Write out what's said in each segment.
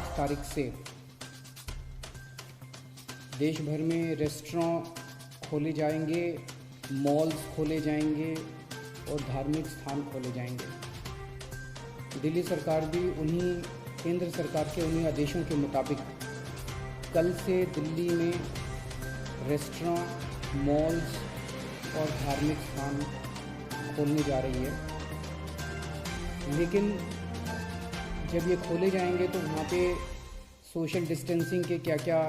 8 तारीख से देश भर में रेस्टोरेंट खोले जाएंगे, मॉल्स खोले जाएंगे और धार्मिक स्थान खोले जाएंगे। दिल्ली सरकार भी केंद्र सरकार के उन्हीं आदेशों के मुताबिक कल से दिल्ली में रेस्टोरेंट, मॉल्स और धार्मिक स्थान खोलने जा रही है। लेकिन जब ये खोले जाएंगे तो वहाँ पे सोशल डिस्टेंसिंग के क्या क्या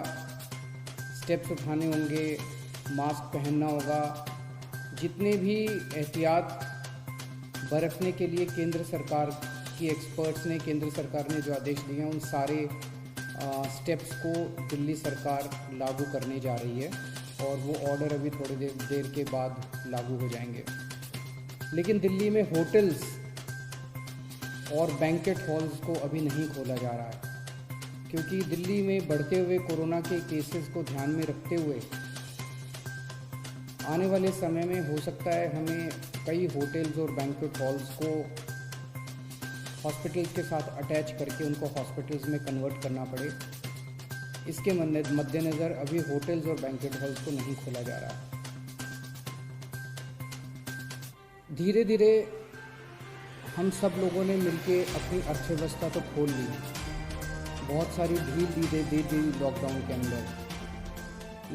स्टेप्स उठाने होंगे, मास्क पहनना होगा, जितने भी एहतियात बरतने के लिए केंद्र सरकार की एक्सपर्ट्स ने, केंद्र सरकार ने जो आदेश दिए हैं, उन सारे स्टेप्स को दिल्ली सरकार लागू करने जा रही है और वो ऑर्डर अभी थोड़ी देर के बाद लागू हो जाएंगे। लेकिन दिल्ली में होटल्स और बैंकेट हॉल्स को अभी नहीं खोला जा रहा है, क्योंकि दिल्ली में बढ़ते हुए कोरोना के केसेस को ध्यान में रखते हुए आने वाले समय में हो सकता है हमें कई होटल्स और बैंकेट हॉल्स को हॉस्पिटल्स के साथ अटैच करके उनको हॉस्पिटल्स में कन्वर्ट करना पड़े। इसके मद्देनज़र अभी होटल्स और बैंकेट हॉल्स को नहीं खोला जा रहा। धीरे धीरे हम सब लोगों ने मिलके अपनी अर्थव्यवस्था तो खोल ली, बहुत सारी ढील दे दी लॉकडाउन के अंदर।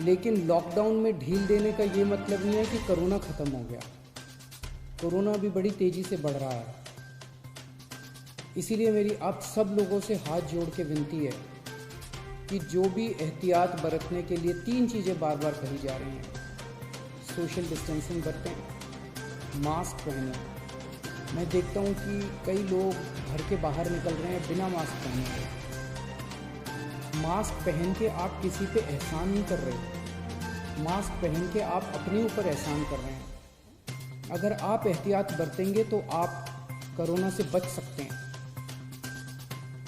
लेकिन लॉकडाउन में ढील देने का ये मतलब नहीं है कि कोरोना ख़त्म हो गया। कोरोना भी बड़ी तेज़ी से बढ़ रहा है। इसीलिए मेरी आप सब लोगों से हाथ जोड़ के विनती है कि जो भी एहतियात बरतने के लिए 3 चीज़ें बार बार कही जा रही हैं, सोशल डिस्टेंसिंग बरतें, मास्क पहनें। मैं देखता हूँ कि कई लोग घर के बाहर निकल रहे हैं बिना मास्क पहने हुए। मास्क पहन के आप किसी पे एहसान नहीं कर रहे, मास्क पहन के आप अपने ऊपर एहसान कर रहे हैं। अगर आप एहतियात बरतेंगे तो आप कोरोना से बच सकते हैं।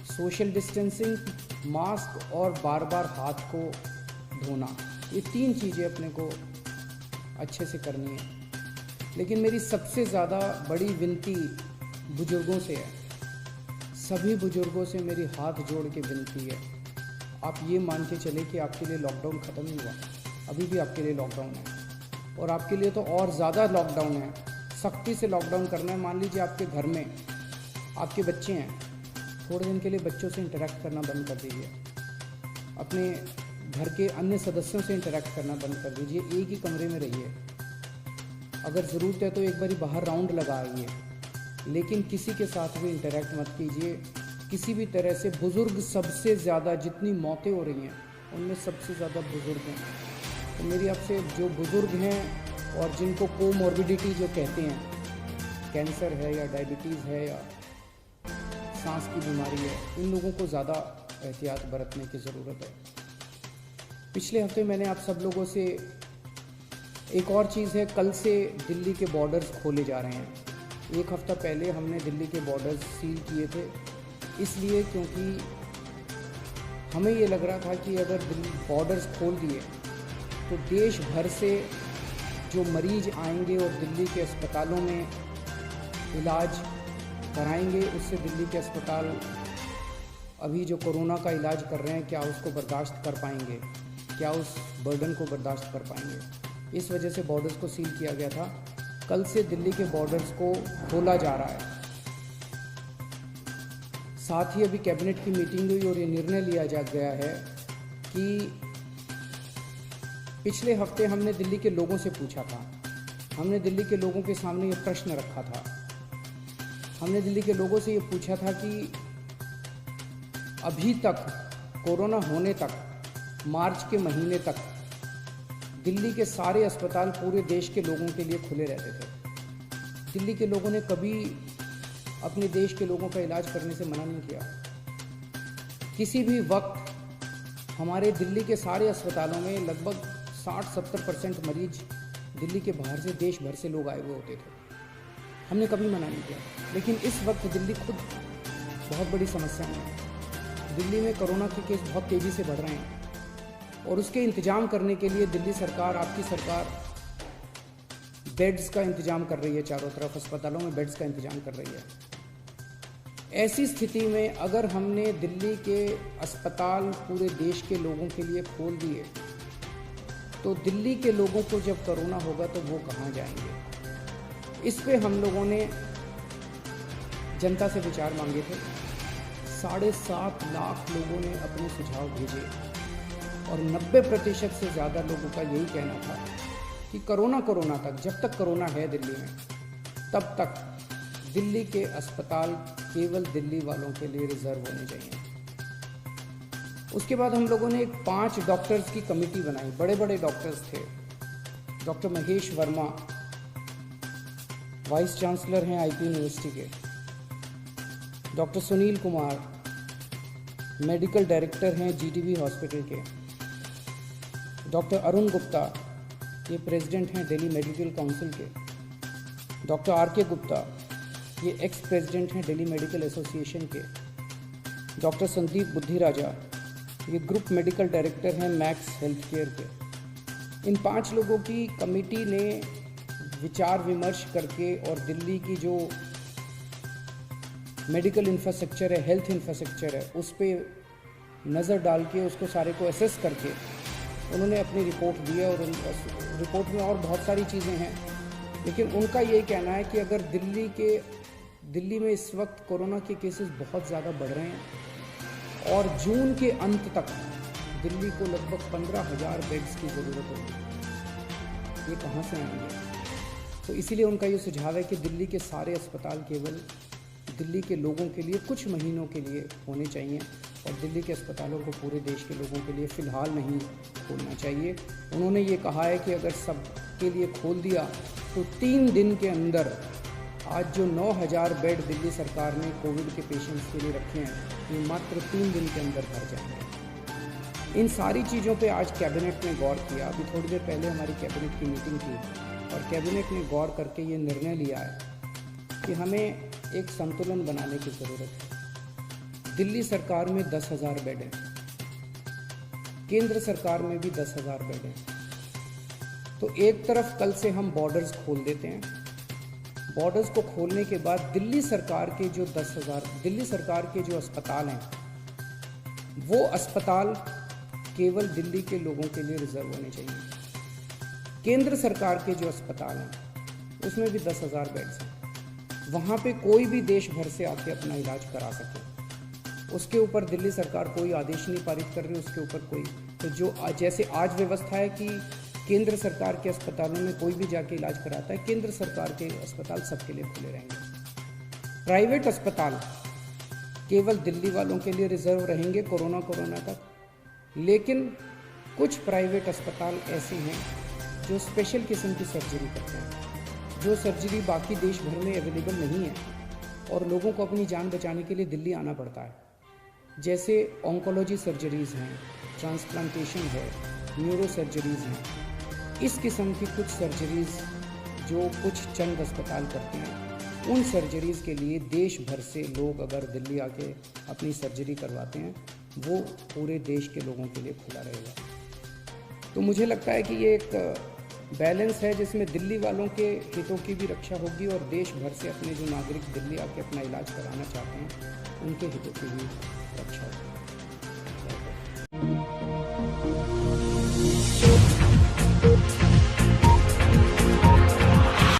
सोशल डिस्टेंसिंग, मास्क और बार बार हाथ को धोना, ये 3 चीज़ें अपने को अच्छे से करनी है। लेकिन मेरी सबसे ज़्यादा बड़ी विनती बुजुर्गों से है, सभी बुजुर्गों से मेरी हाथ जोड़ के विनती है, आप ये मान के चले कि आपके लिए लॉकडाउन ख़त्म नहीं हुआ, अभी भी आपके लिए लॉकडाउन है और आपके लिए तो और ज़्यादा लॉकडाउन है। सख्ती से लॉकडाउन करना है। मान लीजिए आपके घर में आपके बच्चे हैं, थोड़े दिन के लिए बच्चों से इंटरेक्ट करना बंद कर दीजिए, अपने घर के अन्य सदस्यों से इंटरेक्ट करना बंद कर दीजिए, एक ही कमरे में रहिए। अगर ज़रूरत है तो एक बारी बाहर राउंड लगाइए, लेकिन किसी के साथ भी इंटरेक्ट मत कीजिए किसी भी तरह से। बुज़ुर्ग सबसे ज़्यादा, जितनी मौतें हो रही हैं उनमें सबसे ज़्यादा बुज़ुर्ग हैं। तो मेरी आपसे, जो बुज़ुर्ग हैं और जिनको कोमॉर्बिडिटी जो कहते हैं, कैंसर है या डायबिटीज़ है या सांस की बीमारी है, इन लोगों को ज़्यादा एहतियात बरतने की ज़रूरत है। पिछले हफ्ते मैंने आप सब लोगों से एक और चीज़ है, कल से दिल्ली के बॉर्डर्स खोले जा रहे हैं। 1 हफ्ता पहले हमने दिल्ली के बॉर्डर्स सील किए थे, इसलिए क्योंकि हमें ये लग रहा था कि अगर बॉर्डर्स खोल दिए तो देश भर से जो मरीज आएंगे और दिल्ली के अस्पतालों में इलाज कराएंगे, उससे दिल्ली के अस्पताल अभी जो कोरोना का इलाज कर रहे हैं, क्या उसको बर्दाश्त कर पाएंगे, क्या उस बर्डन को बर्दाश्त कर पाएंगे। इस वजह से बॉर्डर्स को सील किया गया था। कल से दिल्ली के बॉर्डर्स को खोला जा रहा है। साथ ही अभी कैबिनेट की मीटिंग हुई और ये निर्णय लिया जा गया है कि पिछले हफ्ते हमने दिल्ली के लोगों से पूछा था, हमने दिल्ली के लोगों के सामने ये प्रश्न रखा था, हमने दिल्ली के लोगों से ये पूछा था कि अभी तक कोरोना होने तक, मार्च के महीने तक दिल्ली के सारे अस्पताल पूरे देश के लोगों के लिए खुले रहते थे। दिल्ली के लोगों ने कभी अपने देश के लोगों का इलाज करने से मना नहीं किया। किसी भी वक्त हमारे दिल्ली के सारे अस्पतालों में लगभग 60-70% मरीज दिल्ली के बाहर से, देश भर से लोग आए हुए होते थे। हमने कभी मना नहीं किया। लेकिन इस वक्त दिल्ली खुद बहुत बड़ी समस्या में है। दिल्ली में कोरोना के केस बहुत तेज़ी से बढ़ रहे हैं और उसके इंतज़ाम करने के लिए दिल्ली सरकार, आपकी सरकार, बेड्स का इंतज़ाम कर रही है। चारों तरफ अस्पतालों में बेड्स का इंतज़ाम कर रही है। ऐसी स्थिति में अगर हमने दिल्ली के अस्पताल पूरे देश के लोगों के लिए खोल दिए तो दिल्ली के लोगों को जब कोरोना होगा तो वो कहाँ जाएंगे। इस पे हम लोगों ने जनता से विचार मांगे थे। 7.5 लाख लोगों ने अपने सुझाव भेजे और 90% से ज़्यादा लोगों का यही कहना था कि कोरोना तक, जब तक कोरोना है दिल्ली में, तब तक दिल्ली के अस्पताल केवल दिल्ली वालों के लिए रिजर्व होने चाहिए। उसके बाद हम लोगों ने एक 5 डॉक्टर्स की कमेटी बनाई। बड़े बड़े डॉक्टर्स थे। Doctor Mahesh Verma vice chancellor हैं आईपी यूनिवर्सिटी के, doctor Sunil Kumar medical director हैं जीटीबी हॉस्पिटल के, डॉक्टर अरुण गुप्ता ये प्रेसिडेंट हैं दिल्ली मेडिकल काउंसिल के, डॉक्टर आर.के. गुप्ता ये एक्स प्रेसिडेंट हैं दिल्ली मेडिकल एसोसिएशन के, डॉक्टर संदीप बुद्धिराजा ये ग्रुप मेडिकल डायरेक्टर हैं मैक्स हेल्थ केयर के। इन 5 लोगों की कमेटी ने विचार विमर्श करके और दिल्ली की जो मेडिकल इंफ्रास्ट्रक्चर है, हेल्थ इंफ्रास्ट्रक्चर है, उस पर नज़र डाल के उसको सारे को एसेस करके उन्होंने अपनी रिपोर्ट दी है। और रिपोर्ट में और बहुत सारी चीज़ें हैं, लेकिन उनका यही कहना है कि अगर दिल्ली में इस वक्त कोरोना के केसेस बहुत ज़्यादा बढ़ रहे हैं और जून के अंत तक दिल्ली को लगभग 15,000 बेड्स की ज़रूरत होगी। ये कहाँ से आएंगे? तो इसीलिए उनका ये सुझाव है कि दिल्ली के सारे अस्पताल केवल दिल्ली के लोगों के लिए कुछ महीनों के लिए होने चाहिए और दिल्ली के अस्पतालों को पूरे देश के लोगों के लिए फ़िलहाल नहीं खोलना चाहिए। उन्होंने ये कहा है कि अगर सब के लिए खोल दिया तो 3 दिन के अंदर आज जो 9,000 बेड दिल्ली सरकार ने कोविड के पेशेंट्स के लिए रखे हैं, ये मात्र 3 दिन के अंदर भर जाएंगे। इन सारी चीज़ों पे आज कैबिनेट ने गौर किया। अभी थोड़ी देर पहले हमारी कैबिनेट की मीटिंग थी और कैबिनेट ने गौर करके ये निर्णय लिया है कि हमें एक संतुलन बनाने की ज़रूरत है। दिल्ली सरकार में 10,000 बेड हैं, केंद्र सरकार में भी 10,000 बेड हैं। तो एक तरफ कल से हम बॉर्डर्स खोल देते हैं। बॉर्डर्स को खोलने के बाद दिल्ली सरकार के जो 10,000 दिल्ली सरकार के जो अस्पताल हैं, वो अस्पताल केवल दिल्ली के लोगों के लिए रिजर्व होने चाहिए। केंद्र सरकार के जो अस्पताल हैं उसमें भी 10,000 बेड्स हैं। वहाँ पे कोई भी देश भर से आके अपना इलाज करा सके। उसके ऊपर दिल्ली सरकार कोई आदेश नहीं पारित कर रही, उसके ऊपर कोई तो जो जैसे आज व्यवस्था है कि केंद्र सरकार के अस्पतालों में कोई भी जाके इलाज कराता है, केंद्र सरकार के अस्पताल सबके लिए खुले रहेंगे। प्राइवेट अस्पताल केवल दिल्ली वालों के लिए रिजर्व रहेंगे कोरोना तक। लेकिन कुछ प्राइवेट अस्पताल ऐसे हैं जो स्पेशल किस्म की सर्जरी करते हैं, जो सर्जरी बाकी देश भर में अवेलेबल नहीं है और लोगों को अपनी जान बचाने के लिए दिल्ली आना पड़ता है। जैसे ऑन्कोलॉजी सर्जरीज़ हैं, ट्रांसप्लांटेशन है, न्यूरो सर्जरीज़ हैं। इस किस्म की कुछ सर्जरीज़ जो कुछ चंद अस्पताल करते हैं, उन सर्जरीज़ के लिए देश भर से लोग अगर दिल्ली आके अपनी सर्जरी करवाते हैं, वो पूरे देश के लोगों के लिए खुला रहेगा। तो मुझे लगता है कि ये एक बैलेंस है जिसमें दिल्ली वालों के हितों की भी रक्षा होगी और देश भर से अपने जो नागरिक दिल्ली आके अपना इलाज कराना चाहते हैं, उनके हितों की भी रक्षा होगी।